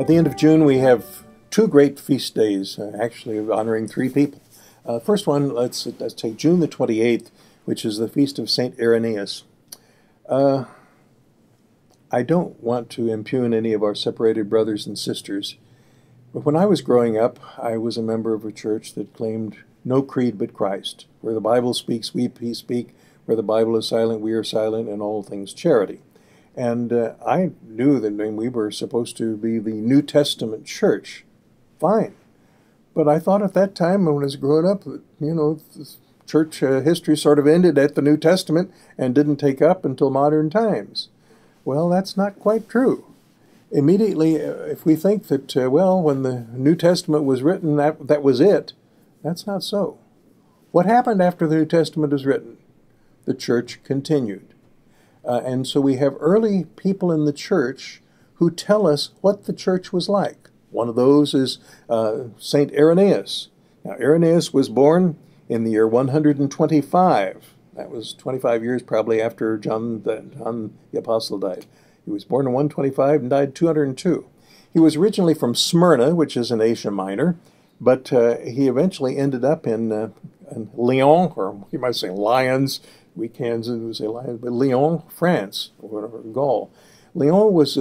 At the end of June, we have two great feast days, actually honoring three people. First one, let's take June the 28th, which is the feast of St. Irenaeus. I don't want to impugn any of our separated brothers and sisters, but when I was growing up, I was a member of a church that claimed no creed but Christ. Where the Bible speaks, we speak. Where the Bible is silent, we are silent, and all things charity. And I knew that we were supposed to be the New Testament church. Fine. But I thought at that time, when I was growing up, church history sort of ended at the New Testament and didn't take up until modern times. Well, that's not quite true. Immediately, if we think that, when the New Testament was written, that was it, that's not so. What happened after the New Testament was written? The church continued. And so we have early people in the church who tell us what the church was like. One of those is St. Irenaeus. Now, Irenaeus was born in the year 125. That was 25 years probably after John the Apostle died. He was born in 125 and died 202. He was originally from Smyrna, which is in Asia Minor, but he eventually ended up in Lyon, or you might say Lyons. We Kansans say Lyons, but Lyon, France, or Gaul. Lyon was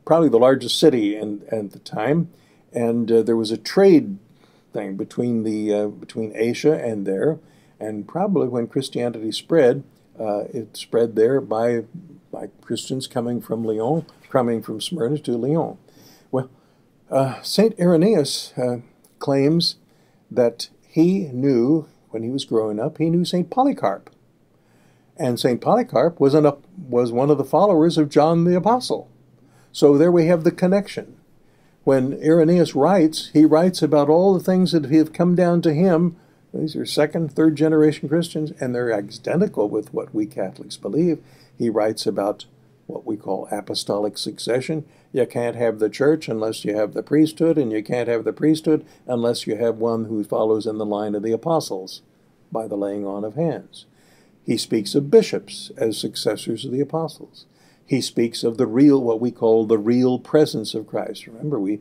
probably the largest city at the time, and there was a trade thing between Asia and there, and probably when Christianity spread, it spread there by Christians coming from Lyon, coming from Smyrna to Lyon. Well, St. Irenaeus claims that he knew, when he was growing up, he knew St. Polycarp. And St. Polycarp was one of the followers of John the Apostle. So there we have the connection. When Irenaeus writes, he writes about all the things that have come down to him. These are second, third generation Christians, and they're identical with what we Catholics believe. He writes about what we call apostolic succession. You can't have the church unless you have the priesthood, and you can't have the priesthood unless you have one who follows in the line of the apostles by the laying on of hands. He speaks of bishops as successors of the apostles. He speaks of what we call the real presence of Christ. Remember, we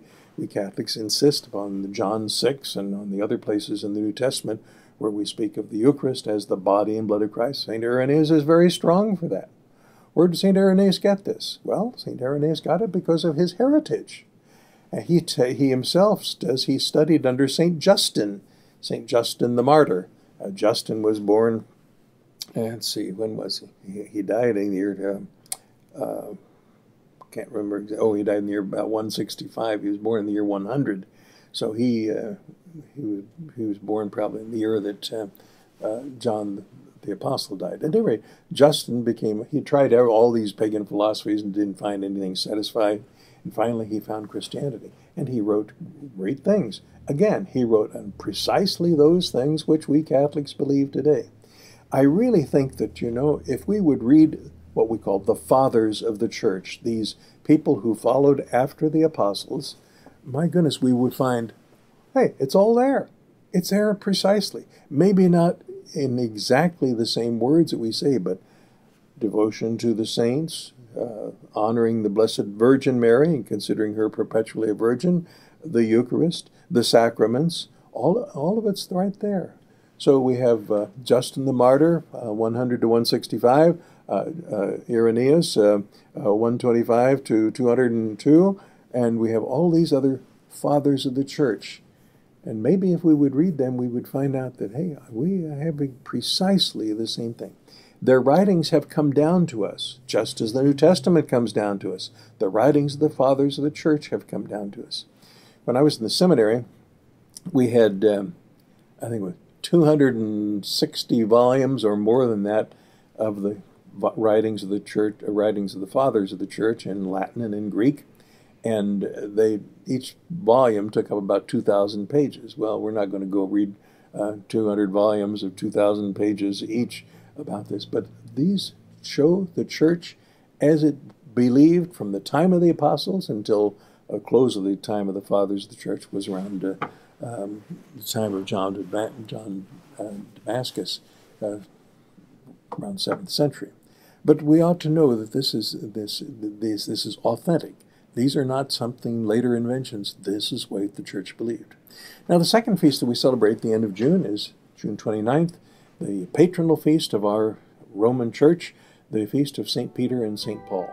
Catholics insist upon John 6 and on the other places in the New Testament where we speak of the Eucharist as the body and blood of Christ. St. Irenaeus is very strong for that. Where did St. Irenaeus get this? Well, St. Irenaeus got it because of his heritage. He himself says he studied under St. Justin the martyr. Justin was born, let's see, when was he? He died in the year, can't remember, he died in the year about 165. He was born in the year 100. So he was born probably in the year that John the Apostle died. At any rate, Justin he tried out all these pagan philosophies and didn't find anything satisfying. And finally he found Christianity. And he wrote great things. Again, he wrote on precisely those things which we Catholics believe today. I really think that, if we would read what we call the fathers of the church, these people who followed after the apostles, my goodness, we would find, hey, it's all there. It's there precisely. Maybe not in exactly the same words that we say, but devotion to the saints, honoring the Blessed Virgin Mary and considering her perpetually a virgin, the Eucharist, the sacraments, all of it's right there. So we have Justin the Martyr, 100 to 165, Irenaeus, 125 to 202, and we have all these other fathers of the church. And maybe if we would read them, we would find out that, hey, we are having precisely the same thing. Their writings have come down to us, just as the New Testament comes down to us. The writings of the fathers of the church have come down to us. When I was in the seminary, we had, I think it was 260 volumes or more than that of the writings of the church, writings of the fathers of the church in Latin and in Greek. And each volume took up about 2,000 pages. Well, we're not going to go read 200 volumes of 2,000 pages each about this, but these show the church as it believed from the time of the apostles until the close of the time of the fathers of the church was around the time of John Damascus, around 7th century. But we ought to know that this is authentic. These are not something later inventions. This is what the church believed. Now, the second feast that we celebrate at the end of June is June 29th, the patronal feast of our Roman Church, the feast of St. Peter and St. Paul.